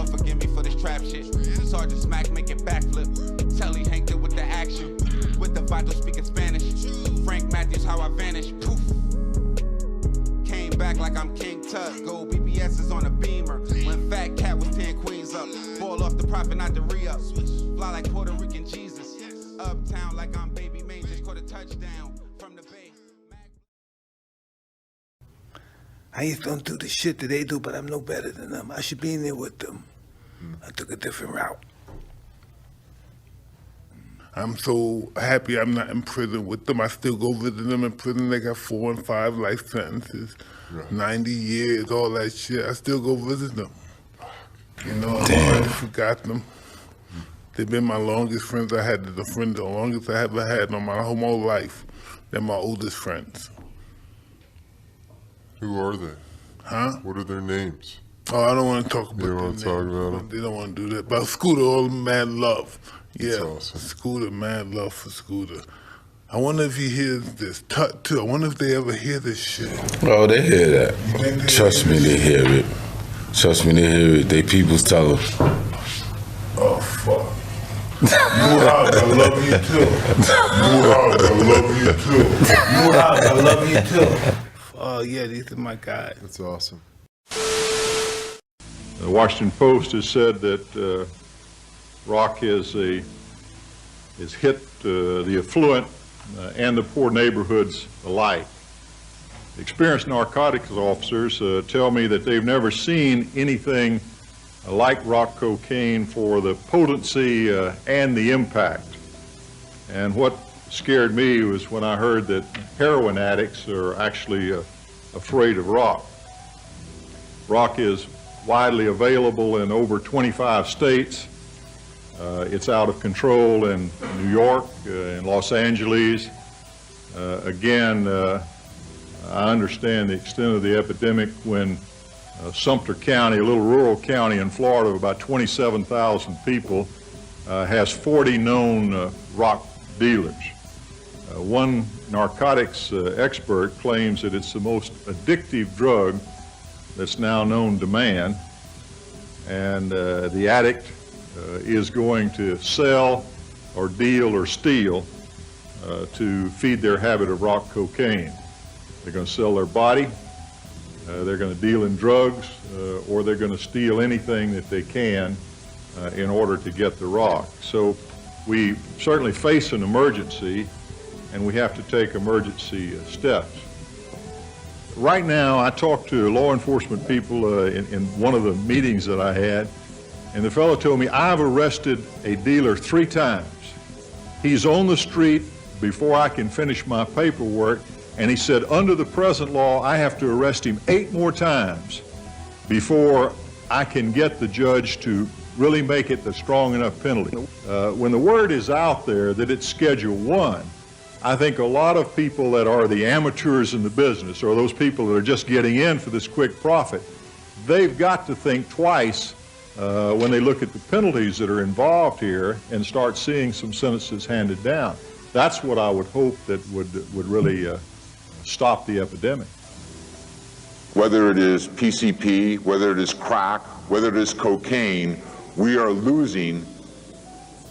Lord forgive me for this trap shit. Sergeant Smack making backflip. Telly Hank with the action. With the vital speaking Spanish. Frank Matthews, how I vanish. Poof. Came back like I'm King Tut. Gold BBS is on a beamer. When Fat Cat was 10 queens up. Ball off the profit, not the re-up. Fly like Puerto Rican Jesus. Uptown like I'm Baby May. Just caught a touchdown from the bay. I ain't gonna do the shit that they do, but I'm no better than them. I should be in there with them. I took a different route. I'm so happy I'm not in prison with them. I still go visit them in prison. They got 4 and 5 life sentences, 90 years, all that shit. I still go visit them. You know, I already forgot them. They've been my longest friends. I had the friend the longest I ever had in my whole life. They're my oldest friends. Who are they? Huh? What are their names? Oh, I don't want to talk about You don't want to talk about them? They don't want to do that. But Scooter, all mad love. Yeah, That's awesome. Scooter, mad love for Scooter. I wonder if he hears this. Tut, too. I wonder if they ever hear this shit. Oh, they hear that. Trust me, they hear it. Trust me, they hear it. They peoples tell them. Oh, fuck. Lou Hobbs, I love you too. Lou Hobbs, I love you too. Lou Hobbs, I love you too. Oh, yeah, these are my guys. That's awesome. The Washington Post has said that rock has hit the affluent and the poor neighborhoods alike. Experienced narcotics officers tell me that they've never seen anything like rock cocaine for the potency and the impact. And what scared me was when I heard that heroin addicts are actually afraid of rock. Rock is widely available in over 25 states. It's out of control in New York, in Los Angeles. Again, I understand the extent of the epidemic when Sumter County, a little rural county in Florida of about 27,000 people, has 40 known rock dealers. One narcotics expert claims that it's the most addictive drug that's now known to man, and the addict is going to sell or deal or steal to feed their habit of rock cocaine. They're going to sell their body, they're going to deal in drugs, or they're going to steal anything that they can in order to get the rock. So we certainly face an emergency, and we have to take emergency steps. Right now, I talked to law enforcement people in one of the meetings that I had, and the fellow told me, I've arrested a dealer 3 times. He's on the street before I can finish my paperwork, and he said, under the present law, I have to arrest him 8 more times before I can get the judge to really make it a strong enough penalty. When the word is out there that it's Schedule 1, I think a lot of people that are the amateurs in the business, or those people that are just getting in for this quick profit, they've got to think twice when they look at the penalties that are involved here and start seeing some sentences handed down. That's what I would hope that would really stop the epidemic. Whether it is PCP, whether it is crack, whether it is cocaine, we are losing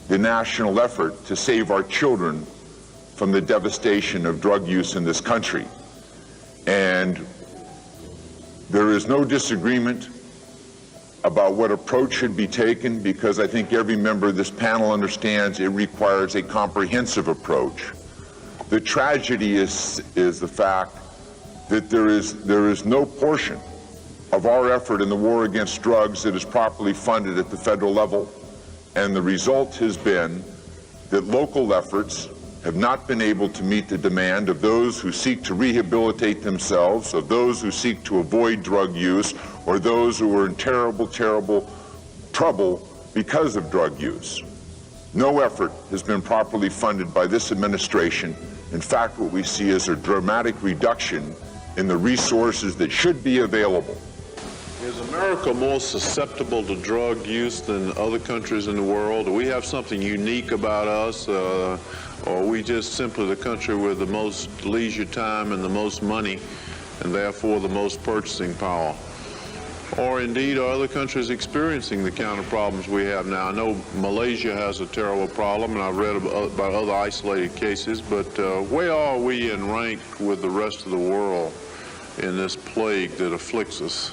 the national effort to save our children from the devastation of drug use in this country. And there is no disagreement about what approach should be taken, because I think every member of this panel understands it requires a comprehensive approach. The tragedy is the fact that there is no portion of our effort in the war against drugs that is properly funded at the federal level, and the result has been that local efforts have not been able to meet the demand of those who seek to rehabilitate themselves, of those who seek to avoid drug use, or those who are in terrible, terrible trouble because of drug use. No effort has been properly funded by this administration. In fact, what we see is a dramatic reduction in the resources that should be available. Is America more susceptible to drug use than other countries in the world? Do we have something unique about us? Or are we just simply the country with the most leisure time and the most money, and therefore the most purchasing power? or indeed are other countries experiencing the kind of problems we have now? I know Malaysia has a terrible problem, and I've read about other isolated cases, but where are we in rank with the rest of the world in this plague that afflicts us?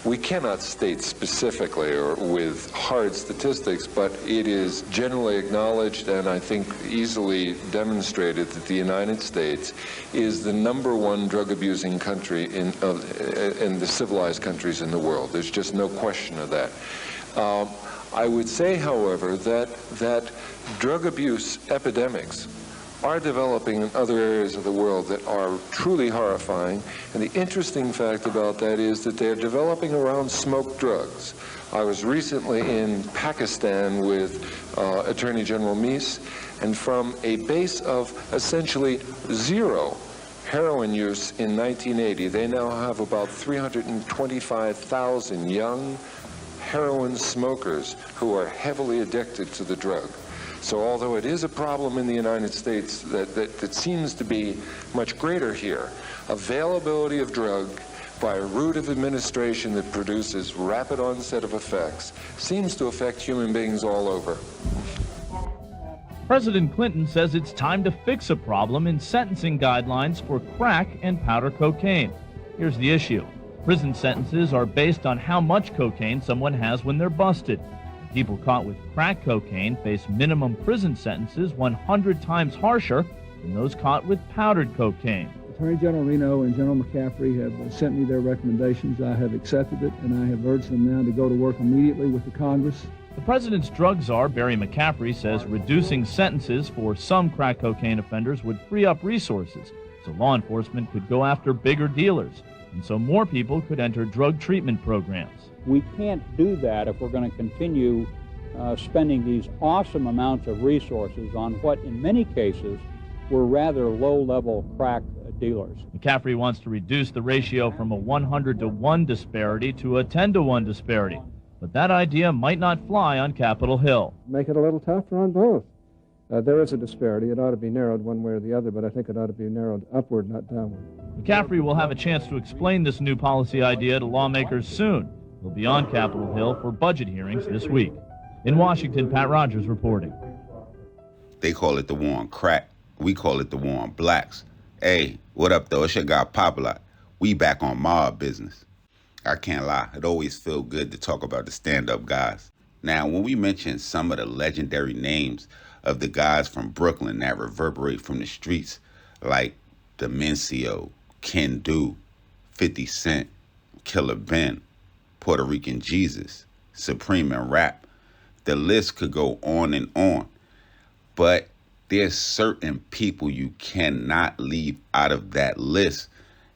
We cannot state specifically or with hard statistics, but it is generally acknowledged and I think easily demonstrated that the United States is the #1 drug-abusing country in the civilized countries in the world. There's just no question of that. I would say, however, that drug abuse epidemics are developing in other areas of the world that are truly horrifying. And the interesting fact about that is that they're developing around smoked drugs. I was recently in Pakistan with Attorney General Meese, and from a base of essentially 0 heroin use in 1980, they now have about 325,000 young heroin smokers who are heavily addicted to the drug. So although it is a problem in the United States that seems to be much greater here, availability of drug by a route of administration that produces rapid onset of effects seems to affect human beings all over. President Clinton says it's time to fix a problem in sentencing guidelines for crack and powder cocaine. Here's the issue. Prison sentences are based on how much cocaine someone has when they're busted. People caught with crack cocaine face minimum prison sentences 100 times harsher than those caught with powdered cocaine. Attorney General Reno and General McCaffrey have sent me their recommendations. I have accepted it, and I have urged them now to go to work immediately with the Congress. The president's drug czar, Barry McCaffrey, says reducing sentences for some crack cocaine offenders would free up resources so law enforcement could go after bigger dealers, and so more people could enter drug treatment programs. We can't do that if we're going to continue spending these awesome amounts of resources on what, in many cases, were rather low-level crack dealers. McCaffrey wants to reduce the ratio from a 100-to-1 disparity to a 10-to-1 disparity, but that idea might not fly on Capitol Hill. Make it a little tougher on both. There is a disparity. It ought to be narrowed one way or the other, but I think it ought to be narrowed upward, not downward. McCaffrey will have a chance to explain this new policy idea to lawmakers soon. He'll be on Capitol Hill for budget hearings this week. In Washington, Pat Rogers reporting. They call it the war on crack. We call it the war on blacks. Hey, what up, though? It's your guy, Popalot. We back on MOBB business. I can't lie. It always feels good to talk about the stand-up guys. Now, when we mention some of the legendary names of the guys from Brooklyn that reverberate from the streets, like Demencio, Ken Do, 50 Cent, Killer Ben, Puerto Rican Jesus, Supreme and Rap, the list could go on and on. But there's certain people you cannot leave out of that list.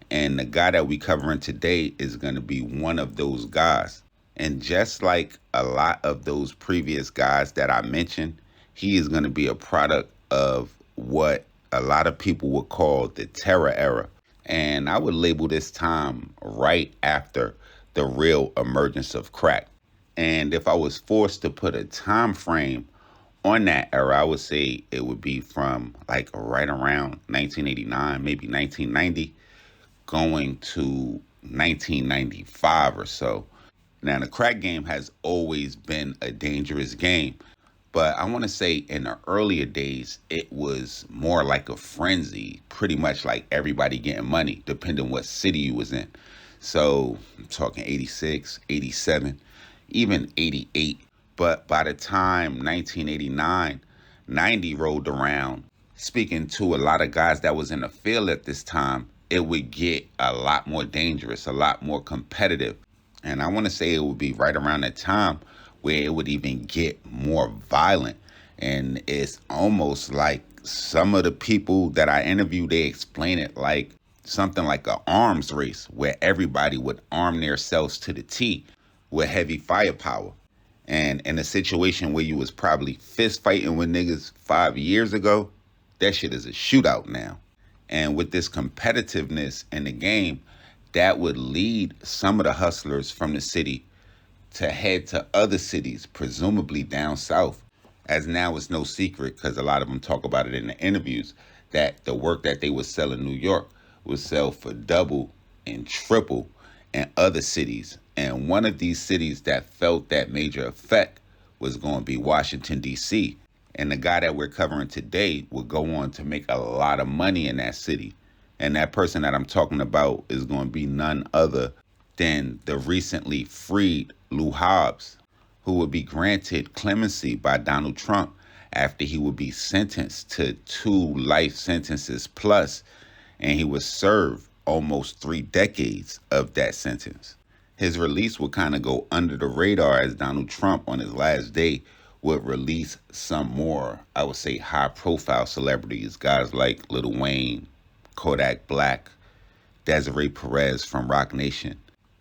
And the guy that we covering today is going to be one of those guys. And just like a lot of those previous guys that I mentioned, he is going to be a product of what a lot of people would call the terror era. And I would label this time right after the real emergence of crack. And if I was forced to put a time frame on that era, I would say it would be from like right around 1989, maybe 1990, going to 1995 or so. Now, the crack game has always been a dangerous game, but I want to say in the earlier days, it was more like a frenzy, pretty much like everybody getting money, depending what city you was in. So I'm talking 86, 87, even 88. But by the time 1989, 90 rolled around, speaking to a lot of guys that was in the field at this time, it would get a lot more dangerous, a lot more competitive. And I want to say it would be right around that time where it would even get more violent. And it's almost like some of the people that I interviewed, they explain it like something like an arms race where everybody would arm themselves to the T with heavy firepower. And in a situation where you was probably fist fighting with niggas 5 years ago, that shit is a shootout now. And with this competitiveness in the game, that would lead some of the hustlers from the city to head to other cities, presumably down south. As now it's no secret, because a lot of them talk about it in the interviews, that the work that they would sell in New York would sell for double and triple and other cities. And one of these cities that felt that major effect was going to be Washington, D.C. And the guy that we're covering today will go on to make a lot of money in that city. And that person that I'm talking about is going to be none other than the recently freed Lou Hobbs, who would be granted clemency by Donald Trump after he would be sentenced to 2 life sentences plus, and he would serve almost 3 decades of that sentence. His release would kind of go under the radar as Donald Trump on his last day would release some more, I would say, high-profile celebrities, guys like Lil Wayne, Kodak Black, Desiree Perez from Roc Nation,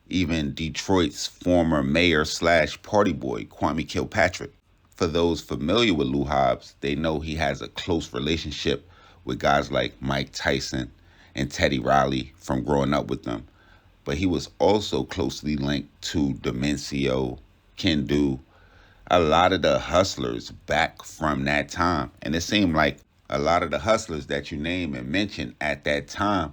even Detroit's former mayor / party boy, Kwame Kilpatrick. For those familiar with Lou Hobbs, they know he has a close relationship with guys like Mike Tyson and Teddy Riley from growing up with them. But he was also closely linked to Demencio, Kendu, a lot of the hustlers back from that time. And it seemed like a lot of the hustlers that you name and mention at that time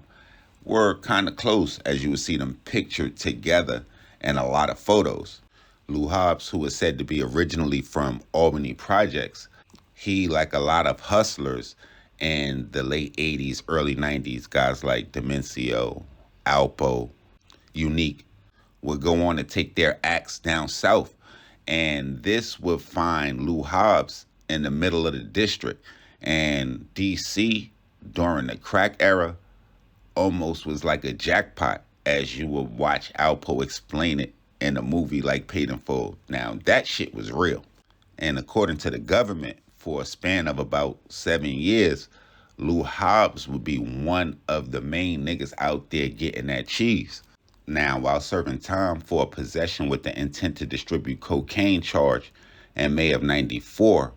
were kind of close, as you would see them pictured together in a lot of photos. Lou Hobbs, who was said to be originally from Albany Projects, he, like a lot of hustlers in the late 80s, early 90s, guys like Demencio, Alpo, Unique, would go on to take their acts down south. And this would find Lou Hobbs in the middle of the district. And DC, during the crack era, almost was like a jackpot, as you would watch Alpo explain it in a movie like Paid in Full. Now, that shit was real. And according to the government, for a span of about 7 years, Lou Hobbs would be one of the main niggas out there getting that cheese. Now, while serving time for a possession with the intent to distribute cocaine charge in May of '94,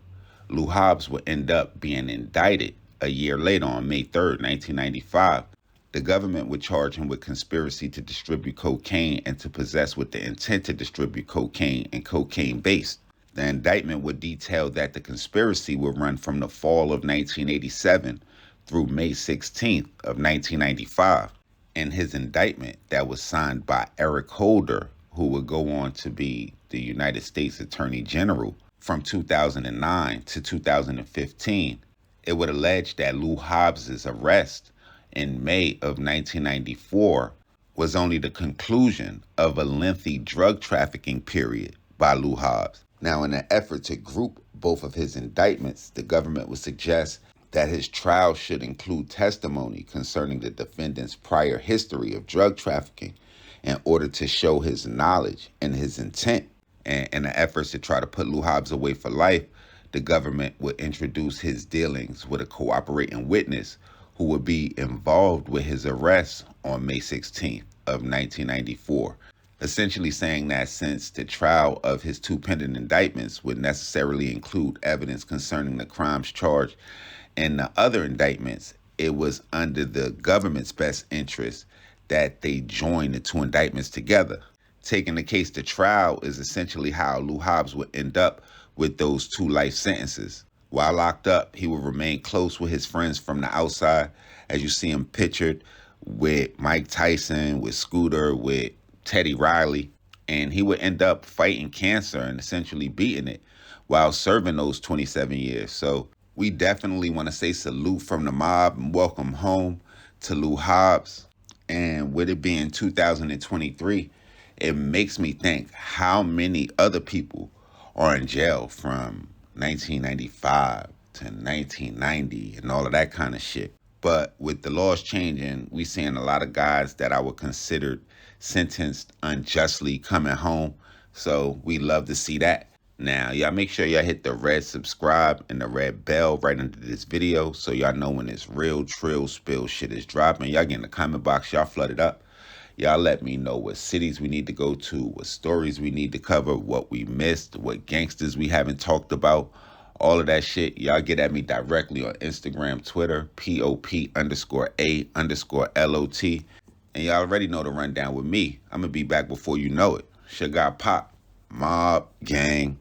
Lou Hobbs would end up being indicted a year later on May 3rd, 1995. The government would charge him with conspiracy to distribute cocaine and to possess with the intent to distribute cocaine and cocaine-based. The indictment would detail that the conspiracy would run from the fall of 1987 through May 16th of 1995. In his indictment that was signed by Eric Holder, who would go on to be the United States Attorney General from 2009 to 2015, it would allege that Lou Hobbs' arrest in May of 1994 was only the conclusion of a lengthy drug trafficking period by Lou Hobbs. Now, in an effort to group both of his indictments, the government would suggest that his trial should include testimony concerning the defendant's prior history of drug trafficking in order to show his knowledge and his intent. And in the efforts to try to put Lou Hobbs away for life, the government would introduce his dealings with a cooperating witness who would be involved with his arrest on May 16th of 1994, essentially saying that since the trial of his 2 pending indictments would necessarily include evidence concerning the crimes charged in the other indictments, it was under the government's best interest that they join the 2 indictments together. Taking the case to trial is essentially how Lou Hobbs would end up with those 2 life sentences. While locked up, he would remain close with his friends from the outside, as you see him pictured with Mike Tyson, with Scooter, with Teddy Riley, and he would end up fighting cancer and essentially beating it while serving those 27 years. So we definitely want to say salute from the mob and welcome home to Lou Hobbs. And with it being 2023, it makes me think how many other people are in jail from 1995 to 1990 and all of that kind of shit. But with the laws changing, we seeing a lot of guys that I would consider sentenced unjustly coming home. So we love to see that. Now, y'all make sure y'all hit the red subscribe and the red bell right under this video so y'all know when this real trill spill shit is dropping. Y'all get in the comment box, y'all flood it up. Y'all let me know what cities we need to go to, what stories we need to cover, what we missed, what gangsters we haven't talked about. All of that shit, y'all get at me directly on Instagram, Twitter, POP_A_LOT. And y'all already know the rundown with me. I'm going to be back before you know it. Sugar Pop, Mob, Gang.